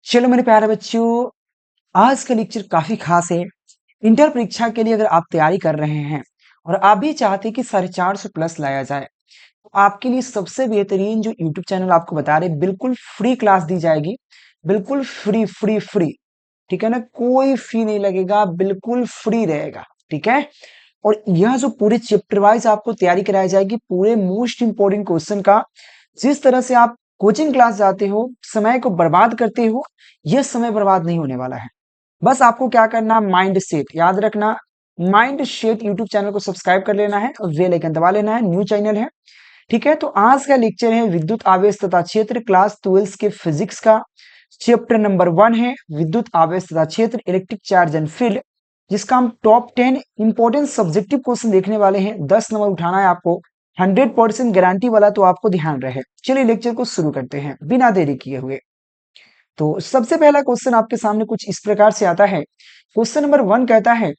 चलो मेरे प्यारे बच्चों, आज का लेक्चर काफी खास है। इंटर परीक्षा के लिए अगर आप तैयारी कर रहे हैं और आप भी चाहते हैं कि 450 प्लस लाया जाए, तो आपके लिए सबसे बेहतरीन जो यूट्यूब चैनल आपको बता रहे, बिल्कुल फ्री क्लास दी जाएगी। बिल्कुल फ्री फ्री फ्री, ठीक है ना, कोई फी नहीं लगेगा, बिल्कुल फ्री रहेगा। ठीक है। और यह जो पूरे चैप्टर वाइज आपको तैयारी कराई जाएगी, पूरे मोस्ट इंपोर्टेंट क्वेश्चन का, जिस तरह से आप कोचिंग क्लास जाते हो, समय को बर्बाद करते हो, यह समय बर्बाद नहीं होने वाला है। बस आपको क्या करना, माइंड सेट याद रखना। माइंड सेट यूट्यूब चैनल को सब्सक्राइब कर लेना है और बेल आइकन दबा लेना है, न्यू चैनल है। ठीक है। तो आज का लेक्चर है विद्युत आवेश तथा क्षेत्र, क्लास 12 के फिजिक्स का। चैप्टर नंबर 1 है विद्युत आवेश तथा क्षेत्र, इलेक्ट्रिक चार्ज एंड फील्ड, जिसका हम टॉप 10 इंपॉर्टेंट सब्जेक्टिव क्वेश्चन देखने वाले हैं। 10 नंबर उठाना है आपको, 100% गारंटी वाला, तो आपको ध्यान रहे। चलिए लेक्चर को शुरू करते हैं बिना देरी किए हुए। तो सबसे पहला क्वेश्चन आपके सामने कुछ इस प्रकार से आता है। क्वेश्चन नंबर 1 कहता है,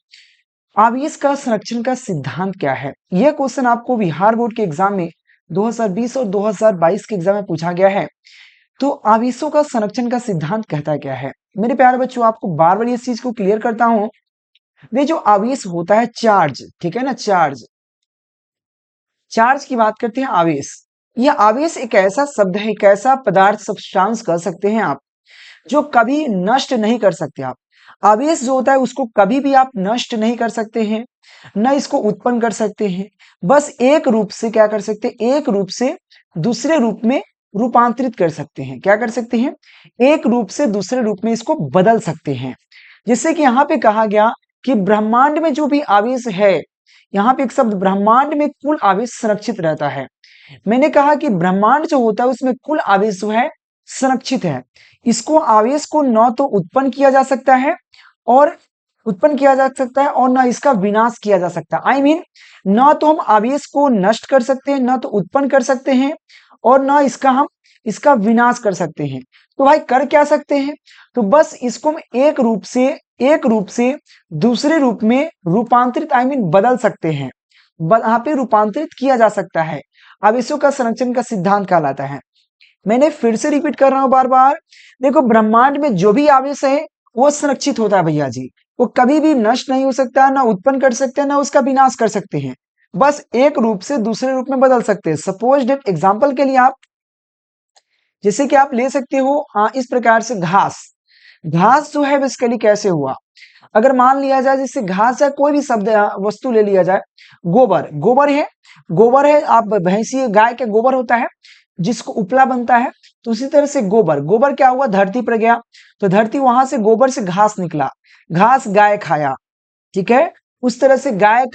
आवेश का संरक्षण का सिद्धांत क्या है। यह क्वेश्चन आपको बिहार बोर्ड के एग्जाम में 2020 और 2022 के एग्जाम में पूछा गया है। तो आवेशों का संरक्षण का सिद्धांत कहता क्या है। मेरे प्यारे बच्चों, आपको बार बार इस चीज को क्लियर करता हूं। ये जो आवेश होता है, चार्ज, ठीक है ना, चार्ज, चार्ज की बात करते हैं, आवेश। यह आवेश एक ऐसा शब्द है, एक ऐसा पदार्थ, सब्सटेंस कह सकते हैं आप, जो कभी नष्ट नहीं कर सकते आप। आवेश जो होता है उसको कभी भी आप नष्ट नहीं कर सकते हैं, न इसको उत्पन्न कर सकते हैं। बस एक रूप से क्या कर सकते हैं, एक रूप से दूसरे रूप में रूपांतरित कर सकते हैं। क्या कर सकते हैं, एक रूप से दूसरे रूप में इसको बदल सकते हैं। जैसे कि यहाँ पे कहा गया कि ब्रह्मांड में जो भी आवेश है, यहाँ पे एक शब्द, ब्रह्मांड में कुल आवेश संरक्षित रहता है। मैंने कहा कि ब्रह्मांड जो होता है उसमें कुल आवेश जो है संरक्षित है। इसको आवेश को न तो उत्पन्न किया जा सकता है और न इसका विनाश किया जा सकता। आई मीन, न तो हम आवेश को नष्ट कर सकते हैं, न तो उत्पन्न कर सकते हैं, और न इसका विनाश कर सकते हैं। तो भाई कर क्या सकते हैं, तो बस इसको हम एक रूप से दूसरे रूप में रूपांतरित, आई मीन बदल सकते हैं। यहाँ पे रूपांतरित किया जा सकता है। आवेशों का संरक्षण का सिद्धांत कहलाता है। मैंने फिर से रिपीट कर रहा हूं बार बार, देखो ब्रह्मांड में जो भी आवेश है वो संरक्षित होता है भैया जी। वो कभी भी नष्ट नहीं हो सकता, ना उत्पन्न कर सकते हैं, ना उसका विनाश कर सकते हैं। बस एक रूप से दूसरे रूप में बदल सकते हैं। सपोज डेट, एग्जाम्पल के लिए आप, जैसे कि आप ले सकते हो, हाँ, इस प्रकार से घास। घास जो है बेसिकली कैसे हुआ, अगर मान लिया जाए, जैसे घास या कोई भी शब्द वस्तु ले लिया जाए, गोबर, गोबर है, आप भैंसी गाय के गोबर होता है जिसको उपला बनता है। तो उसी तरह से गोबर, गोबर क्या हुआ, धरती पर गया, तो धरती, वहां से गोबर से घास निकला, घास गाय खाया। ठीक है। उस तरह से गाय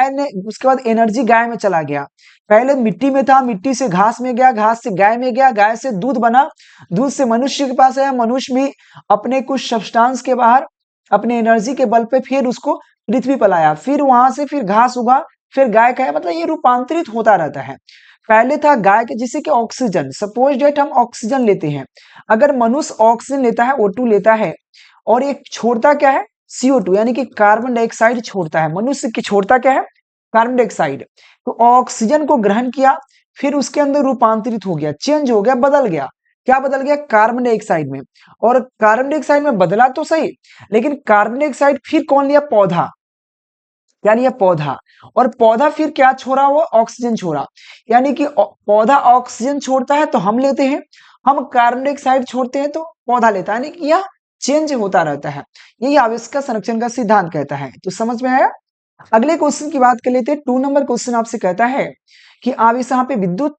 ने, उसके बाद एनर्जी गाय में चला गया। पहले मिट्टी में था, मिट्टी से घास में गया, घास से गाय में गया, गाय से दूध बना, दूध से मनुष्य के पास आया, मनुष्य भी अपने कुछ सब्सटेंस के बाहर अपने एनर्जी के बल पे फिर उसको पृथ्वी पर लाया, फिर वहां से फिर घास उगा, फिर गाय खाया। मतलब ये रूपांतरित होता रहता है। पहले था गाय के, जैसे कि ऑक्सीजन, सपोज डेट हम ऑक्सीजन लेते हैं। अगर मनुष्य ऑक्सीजन लेता है, O2 लेता है, और एक छोड़ता क्या है, CO2, यानी कि कार्बन डाइऑक्साइड छोड़ता है। मनुष्य की छोड़ता क्या है, कार्बन डाइऑक्साइड। तो ऑक्सीजन को ग्रहण किया, फिर उसके अंदर रूपांतरित हो गया, चेंज हो गया, बदल गया। क्या बदल गया, कार्बन डाइऑक्साइड में। और कार्बन डाइऑक्साइड में बदला तो सही, लेकिन कार्बन डाइऑक्साइड फिर कौन लिया, पौधा, क्या लिया, पौधा। और पौधा फिर क्या छोड़ा, वो ऑक्सीजन छोड़ा। यानी कि पौधा ऑक्सीजन छोड़ता है तो हम लेते हैं, हम कार्बन डाइऑक्साइड छोड़ते हैं तो पौधा लेता है। यानी कि यह चेंज होता रहता है। यही आवेश का संरक्षण का सिद्धांत कहता है। तो समझ में आया। अगले क्वेश्चन की बात कर लेते हैं। 2 नंबर क्वेश्चन आपसे कहता है कि आवेश, यहाँ पे विद्युत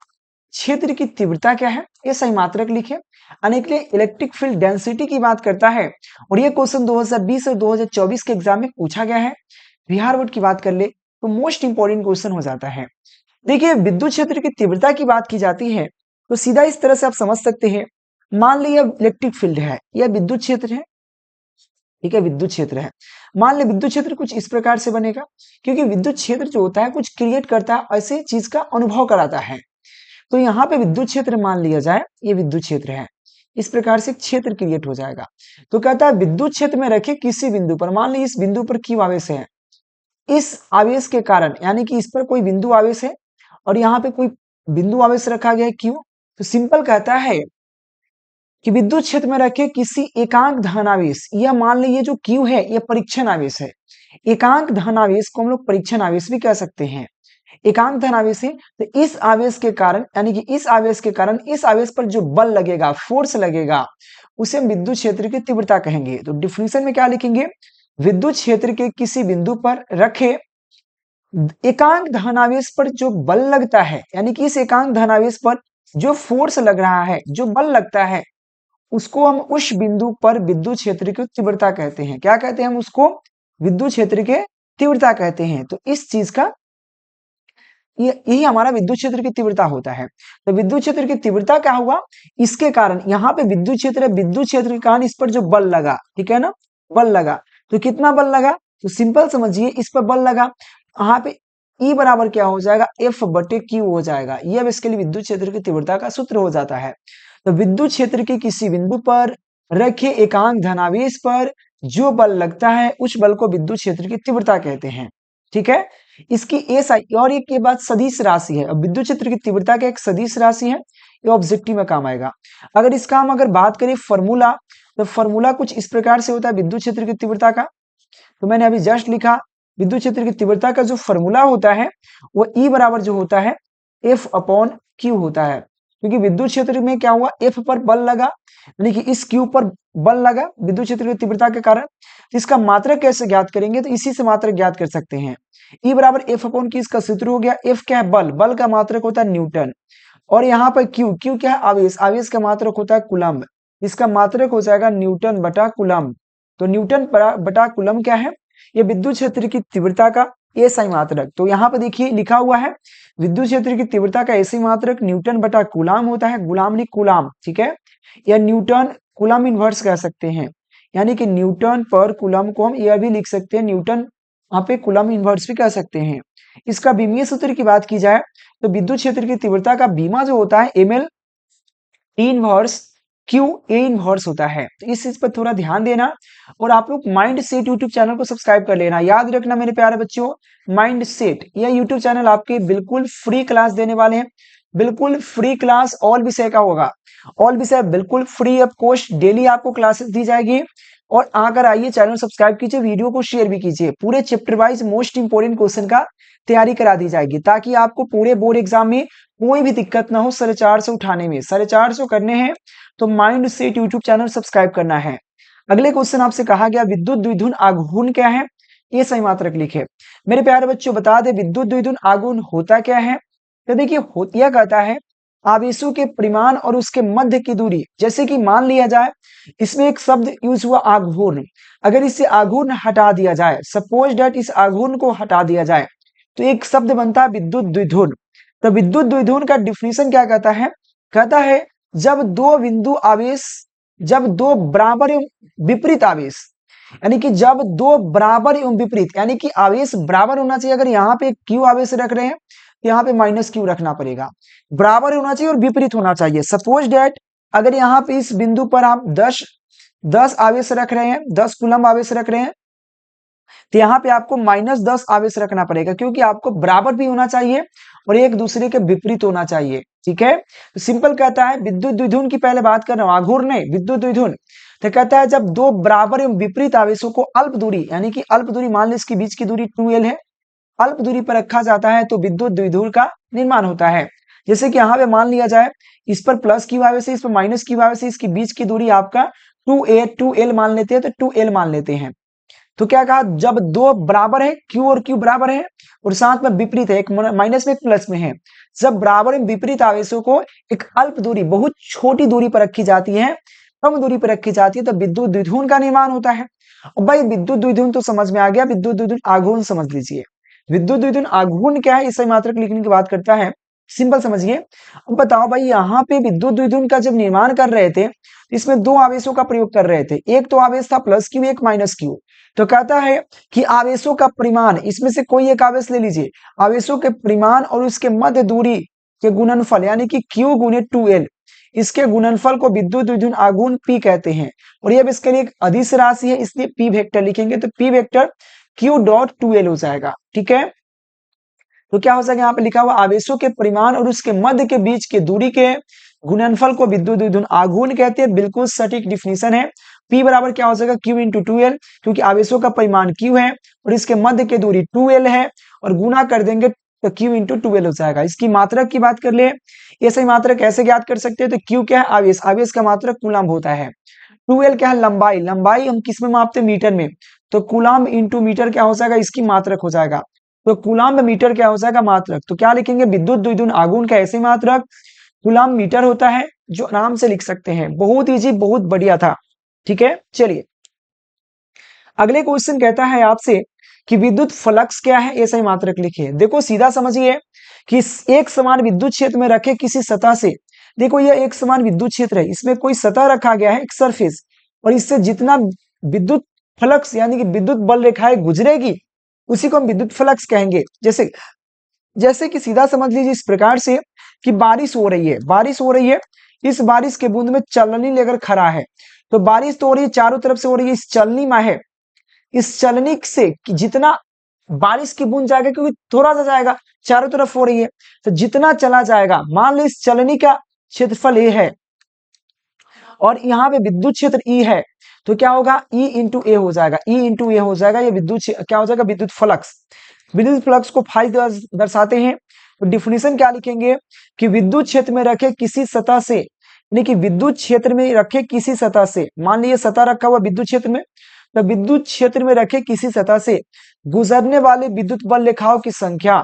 क्षेत्र की तीव्रता क्या है, ये सही मात्रक लिखे। यानी कि इलेक्ट्रिक फील्ड डेंसिटी की बात करता है। और ये क्वेश्चन 2020 और 2024 के एग्जाम में पूछा गया है। बिहार बोर्ड की बात कर ले तो मोस्ट इंपोर्टेंट क्वेश्चन हो जाता है। देखिए, विद्युत क्षेत्र की तीव्रता की बात की जाती है तो सीधा इस तरह से आप समझ सकते हैं। मान लीजिए इलेक्ट्रिक फील्ड है, यह विद्युत क्षेत्र है। ठीक है, विद्युत क्षेत्र है। मान ले विद्युत क्षेत्र कुछ इस प्रकार से बनेगा, क्योंकि विद्युत क्षेत्र जो होता है कुछ क्रिएट करता है, ऐसे चीज का अनुभव कराता है। तो यहाँ पे विद्युत क्षेत्र मान लिया जाए, ये विद्युत क्षेत्र है, इस प्रकार से क्षेत्र क्रिएट हो जाएगा। तो कहता है विद्युत क्षेत्र में रखे किसी बिंदु पर, मान ली इस बिंदु पर Q आवेश है, इस आवेश के कारण, यानी कि इस पर कोई बिंदु आवेश है और यहाँ पे कोई बिंदु आवेश रखा गया है Q। तो सिंपल कहता है कि विद्युत क्षेत्र में रखे किसी एकांक धनावेश, यह मान लीजिए जो Q है यह परीक्षण आवेश है। एकांक धनावेश को हम लोग परीक्षण आवेश भी कह सकते हैं। एकांक धनावेश है तो इस आवेश के कारण, यानी कि इस आवेश के कारण इस आवेश पर जो बल लगेगा, फोर्स लगेगा, उसे हम विद्युत क्षेत्र की तीव्रता कहेंगे। तो डिफिनेशन में क्या लिखेंगे, विद्युत क्षेत्र के किसी बिंदु पर रखे एकांक धनावेश पर जो बल लगता है, यानी कि इस एकांक धनावेश पर जो फोर्स लग रहा है, जो बल लगता है, उसको हम उस बिंदु पर विद्युत क्षेत्र की तीव्रता कहते हैं। क्या कहते हैं हम उसको, विद्युत क्षेत्र के तीव्रता कहते हैं। तो इस चीज का यही हमारा विद्युत क्षेत्र की तीव्रता होता है। तो विद्युत क्षेत्र की तीव्रता क्या हुआ, इसके कारण यहाँ पे विद्युत क्षेत्र है, विद्युत क्षेत्र के कारण इस पर जो बल लगा, ठीक है ना, बल लगा, तो कितना बल लगा, तो सिंपल समझिए, इस पर बल लगा, यहाँ पे E बराबर क्या हो जाएगा, F बटे Q हो जाएगा। ये अब इसके लिए विद्युत क्षेत्र की तीव्रता का सूत्र हो जाता है। तो विद्युत क्षेत्र के किसी बिंदु पर रखे एकांक धनावेश पर जो बल लगता है, उस बल को विद्युत क्षेत्र की तीव्रता कहते हैं। ठीक है, इसकी एसआई, और एक ये बात सदिश राशि है। अब विद्युत क्षेत्र की तीव्रता का एक सदिश राशि है, ये ऑब्जेक्टिव में काम आएगा। अगर इसका हम अगर बात करें फॉर्मूला, तो फॉर्मूला कुछ इस प्रकार से होता है विद्युत क्षेत्र की तीव्रता का। तो मैंने अभी जस्ट लिखा, विद्युत क्षेत्र की तीव्रता का जो फॉर्मूला होता है वो E बराबर जो होता है F अपॉन Q होता है। क्योंकि विद्युत क्षेत्र में क्या हुआ, F पर बल लगा, यानी कि इस Q पर बल लगा विद्युत क्षेत्र की तीव्रता के कारण। इसका मात्रक कैसे ज्ञात करेंगे, तो इसी से मात्रक ज्ञात कर सकते हैं। E बराबर F अपॉन Q, इसका सूत्र हो गया। F क्या है, बल, बल का मात्रक होता है न्यूटन, और यहाँ पर Q, Q क्या है, आवेश, आवेश का मात्रक होता है कूलम्ब, इसका मात्रक हो जाएगा न्यूटन बटा कूलम्ब। तो न्यूटन बटा कूलम्ब क्या है, ये विद्युत क्षेत्र की तीव्रता का एसआई मात्रक। तो यहाँ पे देखिए लिखा हुआ है विद्युत क्षेत्र की तीव्रता का एसआई मात्रक न्यूटन बटा कूलाम होता है, गुलाम नहीं कूलाम, ठीक है, या न्यूटन कूलाम इनवर्स कह सकते हैं, यानी कि न्यूटन पर कूलम को हम यह भी लिख सकते हैं, न्यूटन यहाँ पे कूलम इनवर्स भी कह सकते हैं। इसका बीमीय सूत्र की बात की जाए तो विद्युत क्षेत्र की तीव्रता का बीमा जो होता है ml T inverse Q A inverse होता है। तो इस चीज पर थोड़ा ध्यान देना, और आप लोग माइंड सेट यूट्यूब चैनल को सब्सक्राइब कर लेना। याद रखना मेरे प्यारे बच्चों, माइंड सेट यह यूट्यूब चैनल आपके बिल्कुल फ्री क्लास देने वाले हैं, बिल्कुल फ्री क्लास, ऑल विषय का होगा, ऑल विषय बिल्कुल फ्री ऑफ कॉस्ट, डेली आपको क्लासेस दी जाएगी। और अगर आइए चैनल सब्सक्राइब कीजिए, वीडियो को शेयर भी कीजिए, पूरे chapter wise most important question का तैयारी करा दी जाएगी, ताकि आपको पूरे बोर्ड एग्जाम में कोई भी दिक्कत ना हो 450 उठाने में। 450 करने हैं तो mind set YouTube channel subscribe करना है। अगले क्वेश्चन आपसे कहा गया विद्युत द्विध्रुव आघूर्ण क्या है, ये सही मात्रक लिखे। मेरे प्यारे बच्चों बता दे विद्युत द्विध्रुव आघूर्ण होता क्या है, तो देखिए यह कहता है आवेशों के परिमाण और उसके मध्य की दूरी। जैसे कि मान लिया जाए इसमें एक शब्द यूज हुआ आघूर्ण, अगर इससे आघूर्ण हटा दिया जाए, सपोज डेट इस आघूर्ण को हटा दिया जाए, तो एक शब्द बनता है विद्युत द्विध्रुव। तो विद्युत द्विध्रुव का डिफिनेशन क्या कहता है जब दो बिंदु आवेश, जब दो बराबर एवं विपरीत आवेश, यानी कि जब दो बराबर एवं विपरीत, यानी कि आवेश बराबर होना चाहिए। अगर यहाँ पे Q आवेश रख रहे हैं तो यहाँ पे माइनस Q रखना पड़ेगा, बराबर होना चाहिए और विपरीत होना चाहिए। सपोज डेट अगर यहाँ पे इस बिंदु पर आप 10 आवेश रख रहे हैं, 10 कूलम आवेश रख रहे हैं, तो यहाँ पे आपको -10 आवेश रखना पड़ेगा, क्योंकि आपको बराबर भी होना चाहिए और एक दूसरे के विपरीत होना चाहिए। ठीक है, तो सिंपल कहता है विद्युत द्विध्रुव की पहले बात कर रहा हूं, आघूर्ण नहीं, विद्युत द्विध्रुव। तो कहता है जब दो बराबर एवं विपरीत आवेशों को अल्प दूरी, यानी कि अल्प दूरी, मान ली इसके बीच की दूरी 2l है, अल्प दूरी पर रखा जाता है तो विद्युत द्विध्रुव का निर्माण होता है। जैसे कि यहाँ पे मान लिया जाए इस पर प्लस Q आवेश है, इस पर माइनस Q आवेश है, इसके बीच की दूरी आपका 2l मान लेते हैं, तो 2l मान लेते हैं। तो क्या कहा, जब दो बराबर है, Q और Q बराबर है और साथ में विपरीत है, एक माइनस में एक प्लस में है, जब बराबर एवं विपरीत आवेशों को एक अल्प दूरी, बहुत छोटी दूरी पर रखी जाती है, कम दूरी पर रखी जाती है, तो विद्युत द्विध्रुव का निर्माण होता है। और भाई विद्युत द्विध्रुव तो समझ में आ गया, विद्युत द्विध्रुव आघूर्ण समझ लीजिए। विद्युत द्विध्रुव आघूर्ण क्या है, इस मात्रक लिखने की बात करता है, सिंपल समझिए। अब बताओ भाई यहाँ पे विद्युत द्विध्रुव का जब निर्माण कर रहे थे, इसमें दो आवेशों का प्रयोग कर रहे थे, एक तो आवेश था प्लस Q, एक माइनस Q। तो कहता है कि आवेशों का परिमाण, इसमें से कोई एक आवेश ले लीजिए, आवेशों के परिमाण और उसके मध्य दूरी के गुणनफल, यानी कि Q गुने 2l, इसके गुणनफल को विद्युत द्विध्रुव आघूर्ण P कहते हैं। और ये इसके लिए एक अदिश राशि है, इसलिए P वेक्टर लिखेंगे, तो P vector Q dot 2l हो जाएगा। ठीक है, तो क्या हो जाएगा, यहाँ पे लिखा हुआ आवेशों के परिमाण और उसके मध्य के बीच के दूरी के गुणनफल को विद्युत द्विध्रुव आघूर्ण कहते हैं, बिल्कुल सटीक डिफिनीशन है। P बराबर क्या हो जाएगा, Q इंटू 2L, क्योंकि आवेशों का परिमाण Q है और इसके मध्य की दूरी 2L है, और गुना कर देंगे तो Q इंटू 2L हो जाएगा। इसकी मात्रक की बात कर ले, ऐसे मात्रक कैसे ज्ञात कर सकते हैं, तो Q क्या है, आवेश, आवेश का मात्रक कूलम्ब होता है। 2L क्या है, लंबाई, लंबाई हम किस में मापते हैं, मीटर में, तो कूलम्ब इंटू मीटर क्या हो जाएगा, इसकी मात्रक हो जाएगा। तो कूलम्ब मीटर क्या हो जाएगा, मात्रक। तो क्या लिखेंगे, विद्युत द्विध्रुव आघूर्ण का ऐसे मात्रक कूलम्ब मीटर होता है, जो आराम से लिख सकते हैं। बहुत इजी, बहुत बढ़िया था। ठीक है, चलिए अगले क्वेश्चन कहता है आपसे कि विद्युत फ्लक्स क्या है, ऐसा ही मात्रक लिखिए। देखो सीधा समझिए कि एक समान विद्युत क्षेत्र में रखे किसी सतह से, देखो यह एक समान विद्युत क्षेत्र है, इसमें कोई सतह रखा गया है, एक सरफेस, और इससे जितना विद्युत फ्लक्स यानी कि विद्युत बल रेखाएं गुजरेगी उसी को हम विद्युत फ्लक्स कहेंगे। जैसे जैसे कि सीधा समझ लीजिए इस प्रकार से कि बारिश हो रही है, बारिश हो रही है, इस बारिश के बूंद में चलनी लेकर खड़ा है, तो बारिश तो हो रही है, चारों तरफ से हो रही है, इस चलनी में है, इस चलनी से जितना बारिश की बूंद जाएगा, क्योंकि थोड़ा सा जाएगा, चारों तरफ हो रही है, तो जितना चला जाएगा, मान लो इस चलनी का क्षेत्रफल ए है और यहाँ पे विद्युत क्षेत्र ई है, तो क्या होगा, ई इंटू ए हो जाएगा, ई इंटू ए हो जाएगा, ये विद्युत क्या हो जाएगा, विद्युत फ्लक्स। विद्युत फ्लक्स को फाइ दर्शाते हैं। तो डिफिनीशन क्या लिखेंगे कि विद्युत क्षेत्र में रखे किसी सतह से, यानी कि विद्युत क्षेत्र में रखे किसी सतह से, मान लीजिए सतह रखा हुआ विद्युत क्षेत्र में, तो विद्युत क्षेत्र में रखे किसी सतह से गुजरने वाले विद्युत बल रेखाओं की संख्या,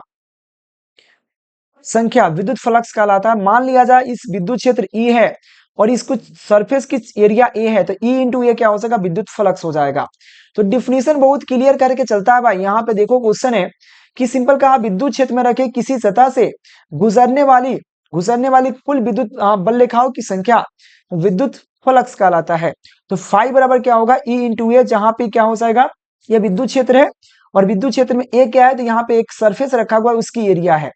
संख्या विद्युत फ्लक्स कहलाता है। मान लिया जाए इस विद्युत क्षेत्र ई है और इसको सरफेस की एरिया ए है, तो ई इंटू ए क्या हो जाएगा, विद्युत फ्लक्स हो जाएगा। तो डिफिनीशन बहुत क्लियर करके चलता है भाई। यहाँ पे देखो क्वेश्चन है कि सिंपल कहा, विद्युत क्षेत्र में रखे किसी सतह से गुजरने वाली कुल विद्युत बल रेखाओं की संख्या विद्युत फ्लक्स कहलाता है। तो फाइ बराबर क्या होगा, ई इंटू ए, जहां पे क्या हो जाएगा, ये विद्युत क्षेत्र है और विद्युत क्षेत्र में ए क्या है, तो यहाँ पे एक सरफेस रखा हुआ है, उसकी एरिया है,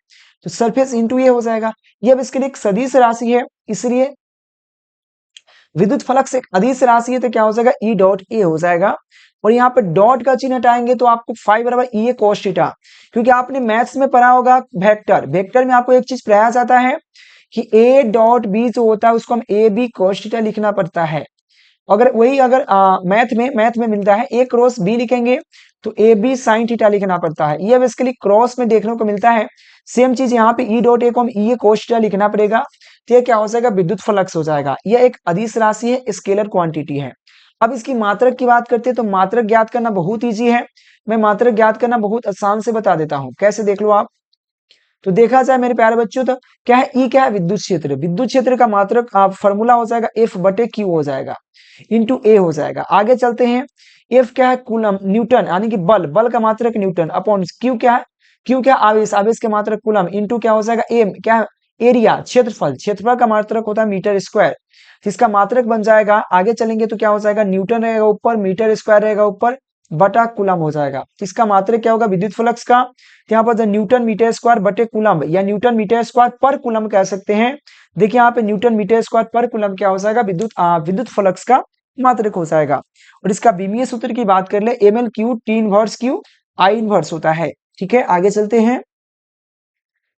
तो सरफेस इंटू ए हो जाएगा। ये अब इसके लिए एक सदिश राशि है, इसलिए विद्युत फ्लक्स एक अदिश राशि है, तो क्या हो जाएगा, ई डॉट ए हो जाएगा। और यहाँ पे डॉट का चिन्ह हटाएंगे तो आपको फाइ बराबर ई ए कोस थीटा, क्योंकि आपने मैथ्स में पढ़ा होगा वेक्टर, वेक्टर में आपको एक चीज पढ़ाया जाता है कि ए डॉट बी जो होता है उसको हम ए बी कोस थीटा लिखना पड़ता है। अगर वही अगर मैथ में मिलता है ए क्रॉस बी लिखेंगे तो ए बी साइन थीटा लिखना पड़ता है। ये अब इसके लिए क्रॉस में देखने को मिलता है। सेम चीज यहाँ पे ई डॉट ए को हम ई ए कोस थीटा लिखना पड़ेगा, तो ये क्या हो जाएगा, विद्युत फ्लक्स हो जाएगा। यह एक अदिश राशि है, स्केलर क्वांटिटी है। अब इसकी मात्रक की बात करते हैं तो मात्रक ज्ञात करना बहुत ईजी है। मैं मात्रक ज्ञात करना बहुत आसान से बता देता हूँ, कैसे देख लो आप। तो देखा जाए मेरे प्यारे बच्चों, तो क्या है, ई क्या है, विद्युत क्षेत्र, विद्युत क्षेत्र का मात्रक फॉर्मूला हो जाएगा एफ बटे क्यू हो जाएगा, इंटू ए हो जाएगा। आगे चलते हैं, एफ क्या है, कूलम, न्यूटन यानी कि बल, बल का मात्रक न्यूटन, अपॉन क्यू क्या है, क्यू क्या, आवेश, आवेश के मात्रक कूलम, इंटू क्या हो जाएगा, ए क्या है, एरिया, क्षेत्रफल, क्षेत्रफल का मात्रक होता है मीटर स्क्वायर, जिसका मात्रक बन जाएगा। आगे चलेंगे तो क्या हो जाएगा, न्यूटन रहेगा ऊपर, मीटर स्क्वायर रहेगा ऊपर, बटा कूलम हो जाएगा। इसका मात्रक क्या होगा, विद्युत फ्लक्स का, यहाँ पर न्यूटन मीटर स्क्वायर बटे कूलम, या न्यूटन मीटर स्क्वायर पर कूलम कह सकते हैं। देखिए यहाँ पे न्यूटन मीटर स्क्वायर पर कूलम क्या हो जाएगा, विद्युत फ्लक्स का मात्रक हो जाएगा। और इसका बीमीय सूत्र की बात कर ले, M L Q T inverse Q I inverse होता है। ठीक है, आगे चलते हैं।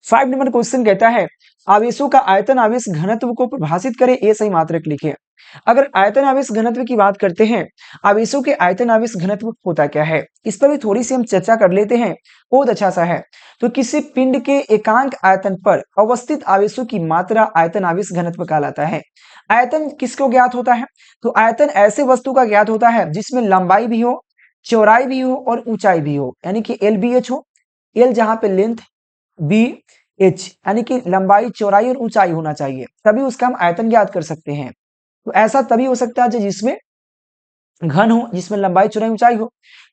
5 नंबर क्वेश्चन कहता है, आवेशों का आयतन आवेश घनत्व को परिभाषित करे, ए सही मात्रक लिखे। अगर आयतन आवेश घनत्व की बात करते हैं, आवेशों के आयतन आवेश घनत्व होता क्या है, इस पर भी थोड़ी सी हम चर्चा कर लेते हैं, बहुत अच्छा सा है। तो किसी पिंड के एकांक आयतन पर अवस्थित आवेशों की मात्रा आयतन आवेश घनत्व कहलाता है। आयतन किसको ज्ञात होता है, तो आयतन ऐसे वस्तु का ज्ञात होता है जिसमें लंबाई भी हो, चौड़ाई भी हो और ऊंचाई भी हो, यानी कि एल बी एच हो, एल जहां पे लेंथ, बी एच यानी कि लंबाई, चौड़ाई और ऊंचाई होना चाहिए, तभी उसका हम आयतन ज्ञात कर सकते हैं। तो ऐसा तभी हो सकता है जिसमें घन हो, जिसमें लंबाई, चौड़ाई, ऊंचाई हो।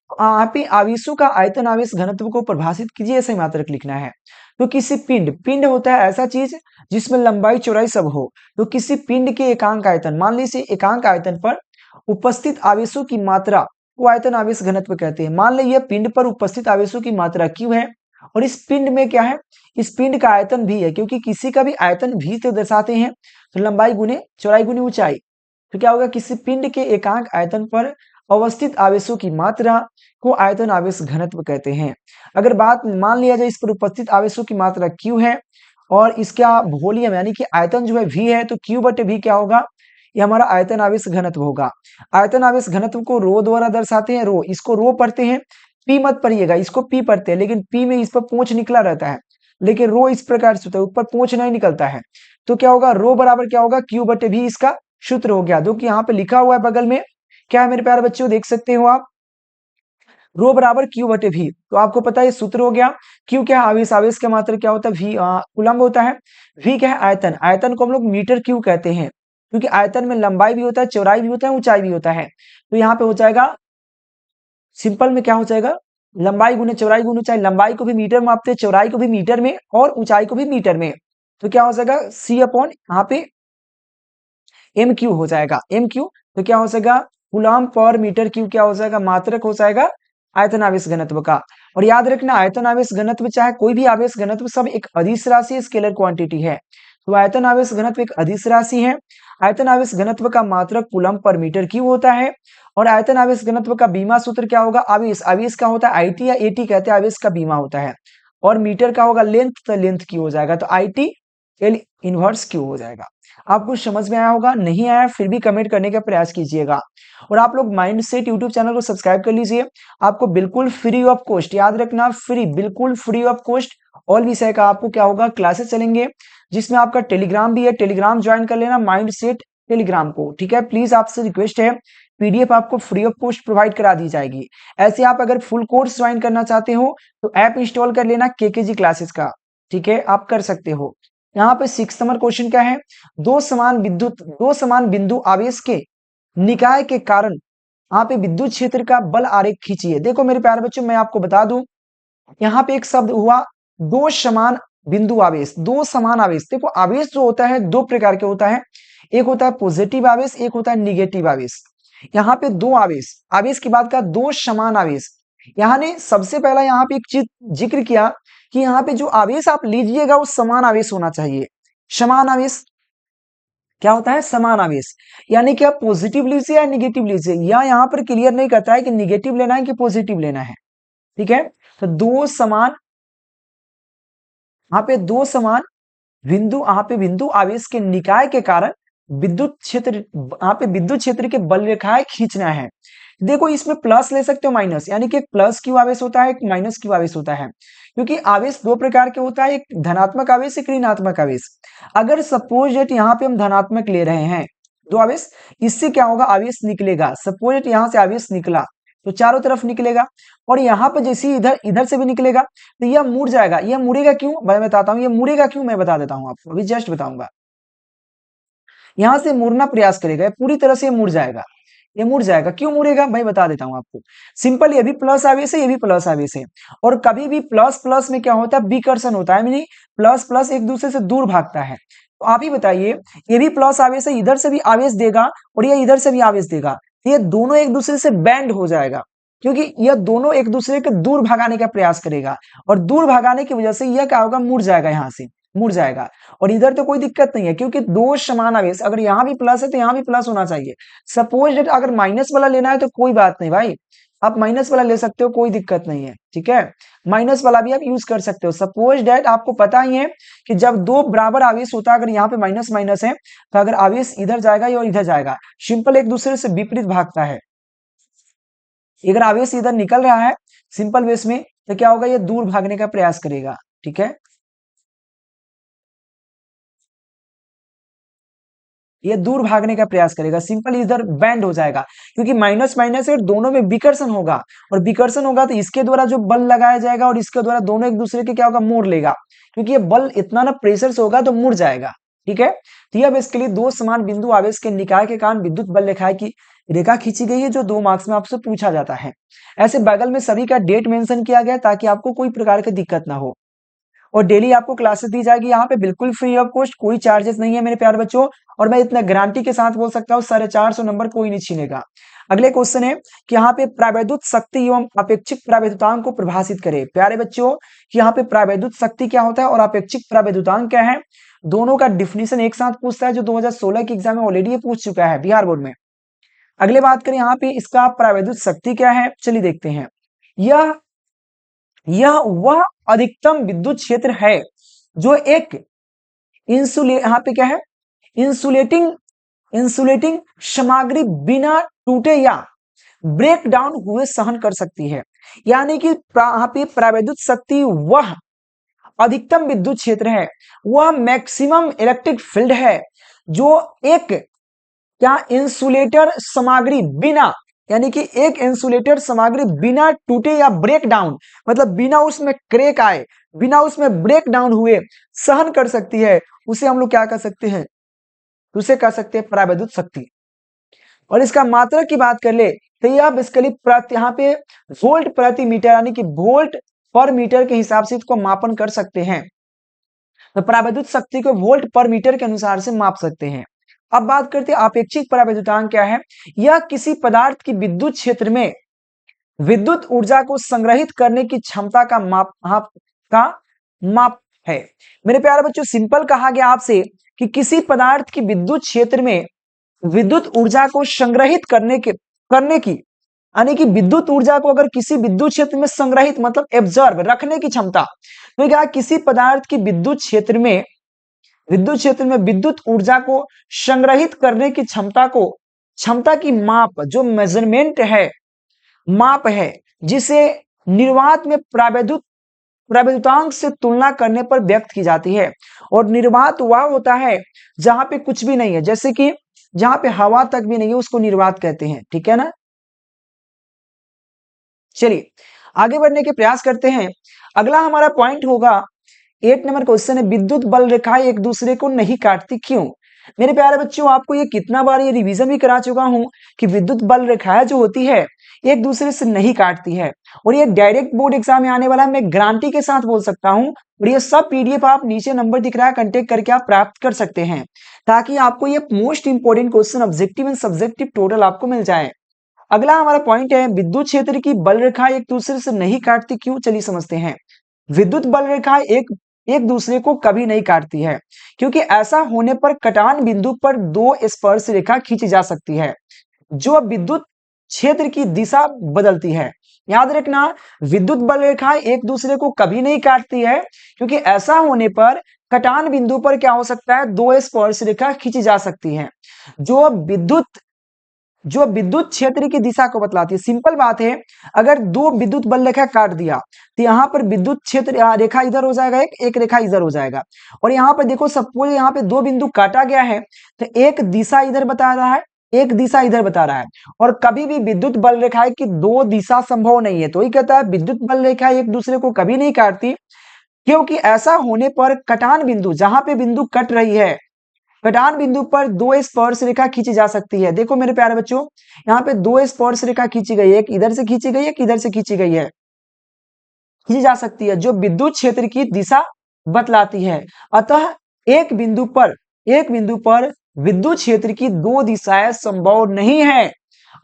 तो यहाँ पे आवेशों का आयतन आवेश घनत्व को परिभाषित कीजिए, ऐसे मात्रक लिखना है। तो किसी पिंड, पिंड होता है ऐसा चीज जिसमें लंबाई, चौड़ाई सब हो। तो किसी पिंड के एकांक आयतन, मान लीजिए एकांक आयतन पर उपस्थित आवेशों की मात्रा को आयतन आवेश घनत्व कहते हैं। मान लीजिए पिंड पर उपस्थित आवेशों की मात्रा क्यू है और इस पिंड में क्या है, इस पिंड का आयतन भी है, क्योंकि किसी का भी आयतन भी से दर्शाते हैं, तो लंबाई गुने चौड़ाई गुने ऊंचाई। तो क्या होगा, किसी पिंड के एकांक आयतन पर अवस्थित आवेशों की मात्रा को आयतन आवेश घनत्व कहते हैं। अगर बात मान लिया जाए इस पर उपस्थित आवेशों की मात्रा क्यू है और इसका वॉल्यूम यानी कि आयतन जो है v है, तो q बटे v क्या होगा, ये हमारा आयतन आवेश घनत्व होगा। आयतन आवेश घनत्व को रो द्वारा दर्शाते हैं, रो, इसको रो पढ़ते हैं, p मत पढ़िएगा, इसको p पढ़ते हैं, लेकिन p में इस पर पूंछ निकला रहता है, लेकिन रो इस प्रकार से होता है, ऊपर पूंछ नहीं निकलता है। तो क्या होगा, रो बराबर क्या होगा, q बटे v इसका सूत्र हो गया, जो कि यहाँ पे लिखा हुआ है बगल में। क्या है मेरे प्यारे बच्चों, देख सकते हो आप, रो बराबर क्यू बटे भी, तो आपको पता है सूत्र हो गया। क्यू क्या है, आवेश, आवेश का मात्रा क्या होता है, वी कूलम्ब होता है। वी क्या है, आयतन, आयतन को हम लोग मीटर क्यू कहते हैं, क्योंकि आयतन में लंबाई भी होता है, चौड़ाई भी होता है, ऊंचाई भी होता है। तो यहाँ पे हो जाएगा, सिंपल में क्या हो जाएगा, लंबाई गुने चौड़ाई गुने ऊंचाई, लंबाई को भी मीटर में मापते हैं, चौड़ाई को भी मीटर में, और ऊंचाई को भी मीटर में। तो क्या हो जाएगा, सी अपॉन यहाँ पे एम क्यू हो जाएगा, एम क्यू। तो क्या हो जाएगा, कूलम्ब पर मीटर क्यू क्या हो जाएगा, मात्रक हो जाएगा आयतन आवेश घनत्व का। और याद रखना, आयतन आवेश घनत्व चाहे कोई भी आवेश घनत्व, सब एक अदिश राशि, स्केलर क्वांटिटी है। तो आयतन आवेश घनत्व एक अदिश राशि है। आयतन आवेश घनत्व का मात्रक कूलम्ब पर मीटर क्यू होता है। और आयतन आवेश घनत्व का बीमा सूत्र क्या होगा, आवेश, आवेश का होता है आईटी या एटी कहते हैं, आवेश का बीमा होता है। और मीटर का होगा लेंथ, तो लेंथ क्यू हो जाएगा, तो आईटी एल इनवर्स क्यू हो जाएगा। आपको समझ में आया होगा, नहीं आया फिर भी कमेंट करने का प्रयास कीजिएगा। और आप लोग माइंड सेट यूट्यूब चैनल को सब्सक्राइब कर लीजिए, आपको बिल्कुल फ्री ऑफ कॉस्ट, याद रखना फ्री, बिल्कुल फ्री ऑफ कॉस्ट ऑल विषय का आपको क्या होगा, क्लासेस चलेंगे, जिसमें आपका टेलीग्राम भी है, टेलीग्राम ज्वाइन कर लेना, माइंड सेट टेलीग्राम को, ठीक है। प्लीज आपसे रिक्वेस्ट है, पीडीएफ आपको फ्री ऑफ कॉस्ट प्रोवाइड करा दी जाएगी। ऐसे आप अगर फुल कोर्स ज्वाइन करना चाहते हो तो ऐप इंस्टॉल कर लेना केकेजी क्लासेस का, ठीक है, आप कर सकते हो। यहाँ पे 6 नंबर क्वेश्चन क्या है, दो समान बिंदु आवेश के निकाय के कारण यहाँ पे विद्युत क्षेत्र का बल आरेख खींचिए। देखो मेरे प्यारे बच्चों, मैं आपको बता दूं, यहाँ पे एक शब्द हुआ दो समान बिंदु आवेश, दो समान आवेश। देखो आवेश जो होता है दो प्रकार के होता है, एक होता है पॉजिटिव आवेश, एक होता है निगेटिव आवेश। यहाँ पे दो आवेश, आवेश की बात का दो समान आवेश। यहाँ ने सबसे पहला यहाँ पे एक चीज जिक्र किया कि यहाँ पे जो आवेश आप लीजिएगा वो समान आवेश होना चाहिए। समान आवेश क्या होता है, समान आवेश, यानी कि आप पॉजिटिव लीजिए या निगेटिव लीजिए, या यहाँ पर क्लियर नहीं करता है कि निगेटिव लेना है कि पॉजिटिव लेना है, ठीक है। तो दो समान, यहाँ पे दो समान बिंदु, यहाँ पे बिंदु आवेश के निकाय के कारण विद्युत क्षेत्र, यहाँ पे विद्युत क्षेत्र के बल रेखाएं खींचना है। देखो इसमें प्लस ले सकते हो माइनस, यानी कि एक प्लस क्यू आवेश होता है, एक माइनस क्यू आवेश होता है, क्योंकि आवेश दो प्रकार के होता है, एक धनात्मक आवेश, एक ऋणात्मक आवेश। अगर सपोज डेट यहाँ पे हम धनात्मक ले रहे हैं दो आवेश, इससे क्या होगा, आवेश निकलेगा, सपोज डेट यहाँ से आवेश निकला तो चारों तरफ निकलेगा, और यहाँ पर जैसे इधर इधर से भी निकलेगा तो यह मुड़ जाएगा। यह मुड़ेगा क्यों, मैं बताता हूँ, यह मुड़ेगा क्यों मैं बता देता हूँ आपको, अभी जस्ट बताऊंगा। यहां से मुड़ना प्रयास करेगा, ये पूरी तरह से मुड़ जाएगा, ये मुड़ जाएगा, क्यों मुड़ेगा मैं बता देता हूं आपको। सिंपल, ये भी प्लस आवेश है, ये भी प्लस आवेश है, और कभी भी प्लस प्लस में क्या होता है, विकर्षण होता है, यानी प्लस प्लस एक दूसरे से दूर भागता है। तो आप ही बताइए, ये भी प्लस आवेश है, इधर से भी आवेश देगा और ये इधर से भी आवेश देगा, ये दोनों एक दूसरे से बैंड हो जाएगा, क्योंकि यह दोनों एक दूसरे के दूर भगाने का प्रयास करेगा, और दूर भगाने की वजह से यह क्या होगा, मुड़ जाएगा, यहां से मुड़ जाएगा। और इधर तो कोई दिक्कत नहीं है, क्योंकि दो समान आवेश, अगर यहाँ भी प्लस है तो यहाँ भी प्लस होना चाहिए। सपोज डेट अगर माइनस वाला लेना है तो कोई बात नहीं भाई, आप माइनस वाला ले सकते हो, कोई दिक्कत नहीं है, ठीक है, माइनस वाला भी आप यूज कर सकते हो। सपोज डेट आपको पता ही है कि जब दो बराबर आवेश होता है, अगर यहाँ पे माइनस माइनस है, तो अगर आवेश इधर जाएगा या इधर जाएगा, सिंपल एक दूसरे से विपरीत भागता है। अगर आवेश इधर निकल रहा है सिंपल वेस में, तो क्या होगा, ये दूर भागने का प्रयास करेगा, ठीक है, ये दूर भागने का प्रयास करेगा, सिंपल इधर बैंड हो जाएगा, क्योंकि माइनस माइनस है, दोनों में विकर्षण होगा, और विकर्षण होगा तो इसके द्वारा जो बल लगाया जाएगा और इसके द्वारा दोनों एक दूसरे के क्या होगा, मोड़ लेगा, क्योंकि ये बल इतना ना प्रेशर से होगा तो मुड़ जाएगा, ठीक है। तो अब इसके लिए दो समान बिंदु आवेश के निकाय के कारण विद्युत बल रेखा की रेखा खींची गई है, जो 2 मार्क्स में आपसे पूछा जाता है। ऐसे बगल में सभी का डेट मेंशन किया गया ताकि आपको कोई प्रकार की दिक्कत ना हो। और डेली आपको क्लासेस दी जाएगी यहाँ पे, बिल्कुल फ्री ऑफ कॉस्ट, कोई चार्जेस नहीं है मेरे प्यारे बच्चों। और मैं इतना गारंटी के साथ बोल सकता हूँ 450 नंबर कोई नहीं छीनेगा। अगले क्वेश्चन है कि यहाँ पे प्रावैद्युत शक्ति एवं अपेक्षिक प्रावैद्युतांक को परिभाषित करें। प्यारे बच्चों, कि यहाँ पे प्रावैद्युत शक्ति क्या होता है और अपेक्षिक प्रावैद्युतांक क्या है, दोनों का डिफिनीशन एक साथ पूछता है, जो 2016 के एग्जाम में ऑलरेडी पूछ चुका है बिहार बोर्ड में। अगले बात करें यहाँ पे इसका प्रावैद्युत शक्ति क्या है, चलिए देखते हैं। यह वह अधिकतम विद्युत क्षेत्र है जो एक यहाँ पे क्या है, इंसुलेटिंग इंसुलेटिंग सामग्री बिना टूटे या ब्रेक डाउन हुए सहन कर सकती है। यानी कि यहाँ पे प्राविद्युत शक्ति वह अधिकतम विद्युत क्षेत्र है, वह मैक्सिमम इलेक्ट्रिक फील्ड है जो एक क्या इंसुलेटर सामग्री बिना, यानी कि एक इंसुलेटर सामग्री बिना टूटे या ब्रेक डाउन, मतलब बिना उसमें क्रैक आए, बिना उसमें ब्रेक डाउन हुए सहन कर सकती है, उसे हम लोग क्या कर सकते हैं, उसे कह सकते हैं प्राविद्युत शक्ति। और इसका मात्रक की बात कर ले तो यह बेसिकली यहाँ पे वोल्ट प्रति मीटर, यानी कि वोल्ट पर मीटर के हिसाब से इसको मापन कर सकते हैं। तो प्राविद्युत शक्ति को वोल्ट पर मीटर के अनुसार से माप सकते हैं। अब बात करते हैं आपेक्षिक परावैद्युतांक क्या है। यह किसी पदार्थ की विद्युत क्षेत्र में विद्युत ऊर्जा को संग्रहित करने की क्षमता का माप है। मेरे प्यारे बच्चों, सिंपल कहा गया आपसे कि किसी पदार्थ की विद्युत क्षेत्र में विद्युत ऊर्जा को संग्रहित करने की, यानी कि विद्युत ऊर्जा को अगर किसी विद्युत क्षेत्र में संग्रहित मतलब एब्जॉर्ब रखने की क्षमता, तो क्या किसी पदार्थ की विद्युत क्षेत्र में विद्युत ऊर्जा को संग्रहित करने की क्षमता की माप, जो मेजरमेंट है, माप है, जिसे निर्वात में प्रावैद्युतांक से तुलना करने पर व्यक्त की जाती है। और निर्वात वह होता है जहां पे कुछ भी नहीं है, जैसे कि जहां पे हवा तक भी नहीं है उसको निर्वात कहते हैं, ठीक है ना। चलिए आगे बढ़ने के प्रयास करते हैं। अगला हमारा पॉइंट होगा 8 नंबर क्वेश्चन है, विद्युत बल रेखाएं एक दूसरे को नहीं काटती क्यों। मेरे प्यारे बच्चों, आपको ये कितना बार ये रिवीजन भी करा चुका हूं कि विद्युत बल रेखाएं जो होती है एक दूसरे से नहीं काटती है, और ये डायरेक्ट बोर्ड एग्जाम में आने वाला है, मैं गारंटी के साथ बोल सकता हूं। और ये सब पीडीएफ आप नीचे नंबर दिख रहा है, कांटेक्ट करके आप प्राप्त कर सकते हैं, ताकि आपको ये most important question objective and subjective total आपको मिल जाए। अगला हमारा पॉइंट है, विद्युत क्षेत्र की बल रेखा एक दूसरे से नहीं काटती क्यों। चलिए समझते हैं। विद्युत बल रेखा एक दूसरे को कभी नहीं काटती है, क्योंकि ऐसा होने पर कटान बिंदु पर दो स्पर्श रेखा खींची जा सकती है जो विद्युत क्षेत्र की दिशा बदलती है। याद रखना, विद्युत बल रेखा एक दूसरे को कभी नहीं काटती है, क्योंकि ऐसा होने पर कटान बिंदु पर क्या हो सकता है, दो स्पर्श रेखा खींची जा सकती है जो विद्युत क्षेत्र की दिशा को बतलाती है। सिंपल बात है, अगर दो विद्युत बल रेखा काट दिया तो यहाँ पर विद्युत क्षेत्र रेखा इधर हो जाएगा, एक रेखा इधर हो जाएगा। और यहाँ पर देखो, सपोज यहाँ पे दो बिंदु काटा गया है तो एक दिशा इधर बता रहा है, एक दिशा इधर बता रहा है, और कभी भी विद्युत बल रेखाएं की दो दिशा संभव नहीं है। तो ये कहता है विद्युत बल रेखा एक दूसरे को कभी नहीं काटती, क्योंकि ऐसा होने पर कटान बिंदु, जहां पे बिंदु कट रही है, कटान बिंदु पर दो स्पर्श रेखा खींची जा सकती है। देखो मेरे प्यारे बच्चों, यहाँ पे दो स्पर्श रेखा खींची गई है, एक इधर से खींची गई है, एक इधर से खींची गई है, खींची जा सकती है, जो विद्युत क्षेत्र की दिशा बतलाती है। अतः एक बिंदु पर विद्युत क्षेत्र की दो दिशाएं संभव नहीं है,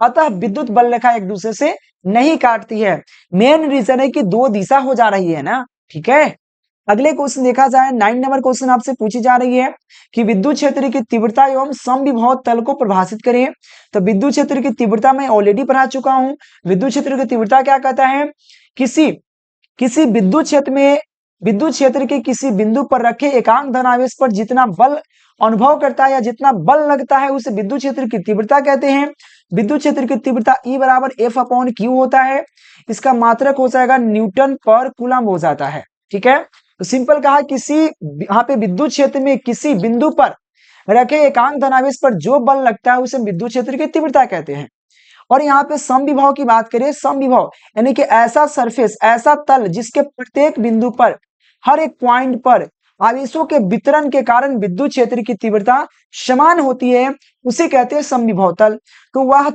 अतः विद्युत बल रेखा एक दूसरे से नहीं काटती है। मेन रीजन है कि दो दिशा हो जा रही है ना, ठीक है। अगले क्वेश्चन देखा जाए, 9 नंबर क्वेश्चन आपसे पूछी जा रही है कि विद्युत क्षेत्र की तीव्रता एवं समविभव तल को परिभाषित करें। तो विद्युत क्षेत्र की तीव्रता मैं ऑलरेडी पढ़ा चुका हूं। विद्युत क्षेत्र की तीव्रता क्या कहता है, किसी विद्युत क्षेत्र के किसी बिंदु पर रखे एकांक धनावेश पर जितना बल अनुभव करता है या जितना बल लगता है उसे विद्युत क्षेत्र की तीव्रता कहते हैं। विद्युत क्षेत्र की तीव्रता E बराबर F/Q होता है। इसका मात्रक हो जाएगा न्यूटन पर कूलम हो जाता है, ठीक है। तो सिंपल कहा, यहाँ पे विद्युत क्षेत्र में किसी बिंदु पर रखे एकांक धनावेश पर जो बल लगता है उसे विद्युत क्षेत्र की तीव्रता कहते हैं। और यहाँ पे समविभव की बात करें, समविभव यानी कि ऐसा सरफेस, ऐसा तल जिसके प्रत्येक बिंदु पर, हर एक पॉइंट पर आवेशों के वितरण के कारण विद्युत क्षेत्र की तीव्रता समान होती है, उसे कहते हैं समविभव तल। तो वह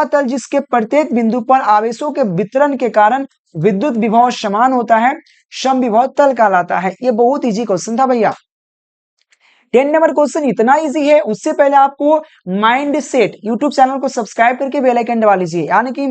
तल जिसके प्रत्येक बिंदु पर आवेशों के वितरण के कारण विद्युत विभव समान होता है, समविभव तल कहलाता है। ये बहुत इजी क्वेश्चन था भैया। 10 नंबर क्वेश्चन इतना इजी है, उससे पहले आपको माइंड सेट यूट्यूब चैनल को सब्सक्राइब करके बेल आइकन दबा लीजिए, यानी कि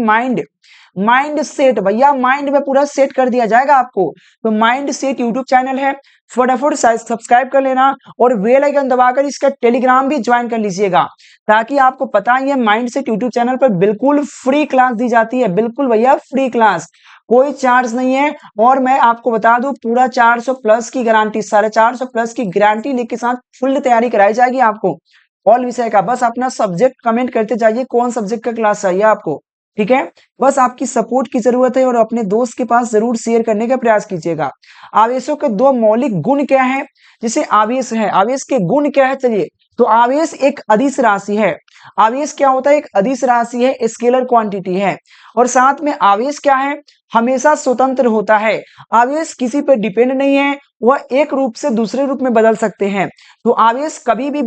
माइंड सेट, भैया माइंड में पूरा सेट कर दिया जाएगा आपको। तो माइंड सेट यूट्यूब चैनल है, फटाफट सब्सक्राइब कर लेना और बेल आइकन दबाकर इसका टेलीग्राम भी ज्वाइन कर लीजिएगा, ताकि आपको पता ही है माइंड सेट यूट्यूब चैनल पर बिल्कुल फ्री क्लास दी जाती है, बिल्कुल भैया फ्री क्लास, कोई चार्ज नहीं है। और मैं आपको बता दूं पूरा 400 प्लस की गारंटी, 450 प्लस की गारंटी लेके साथ फुल तैयारी कराई जाएगी आपको ऑल विषय का। बस अपना सब्जेक्ट कमेंट करते जाइए कौन सब्जेक्ट का क्लास चाहिए आपको, ठीक है। बस आपकी सपोर्ट की जरूरत है और अपने दोस्त के पास जरूर शेयर करने का प्रयास कीजिएगा। आवेशों के दो मौलिक गुण क्या है? जैसे आवेश है, आवेश के गुण क्या है? चलिए, तो आवेश एक अदिश राशि है। आवेश क्या होता है? एक अदिश राशि है, स्केलर क्वांटिटी है। और साथ में आवेश क्या है? हमेशा स्वतंत्र होता है। आवेश किसी पर डिपेंड नहीं है, वह एक रूप से दूसरे रूप में बदल सकते हैं। तो आवेश कभी भी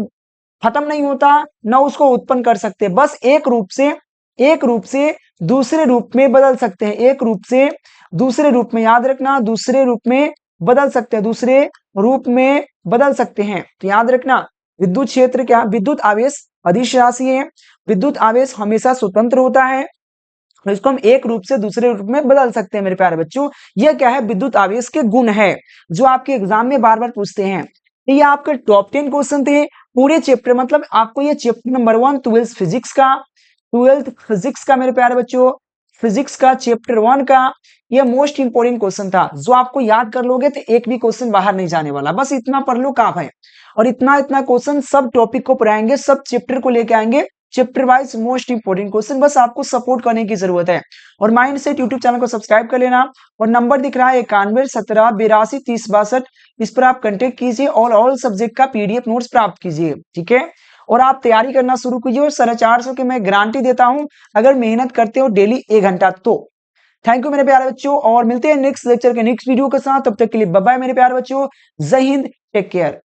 खत्म नहीं होता, न उसको उत्पन्न कर सकते, बस एक रूप से दूसरे रूप में बदल सकते हैं। एक रूप से दूसरे रूप में, याद रखना, दूसरे रूप में बदल सकते हैं, दूसरे रूप में बदल सकते हैं। तो याद रखना, विद्युत क्षेत्र क्या? विद्युत आवेश अदिश राशि है। विद्युत आवेश हमेशा स्वतंत्र होता है, इसको हम एक रूप से दूसरे रूप में बदल सकते हैं मेरे प्यारे बच्चों। यह क्या है? विद्युत आवेश के गुण है, जो आपके एग्जाम में बार बार पूछते हैं। तो ये आपके टॉप 10 क्वेश्चन थे पूरे चैप्टर, मतलब आपको ये चैप्टर नंबर 1 ट्वेल्थ फिजिक्स का मेरे प्यारे बच्चों, फिजिक्स का चैप्टर 1 का ये मोस्ट इंपोर्टेंट क्वेश्चन था, जो आपको याद कर लोगे तो एक भी क्वेश्चन बाहर नहीं जाने वाला। बस इतना पढ़ लो काम है। और इतना इतना क्वेश्चन सब टॉपिक को पढ़ाएंगे, सब चैप्टर को लेके आएंगे, chapter wise most important question. बस आपको सपोर्ट करने की जरूरत है। और माइंड सेट यूट्यूब चैनल को सब्सक्राइब कर लेना। और नंबर दिख रहा है 91 17 82 30 62, इस पर आप कंटेक्ट कीजिए और ऑल सब्जेक्ट का पीडीएफ नोट्स प्राप्त कीजिए, ठीक है। और आप तैयारी करना शुरू कीजिए और 450 की मैं गारंटी देता हूं, अगर मेहनत करते हो डेली 1 घंटा तो। थैंक यू मेरे प्यारे बच्चों, और मिलते हैं नेक्स्ट लेक्चर के नेक्स्ट वीडियो के साथ। तब तक के लिए बाय बाय मेरे प्यारे बच्चों, जय हिंद, टेक केयर।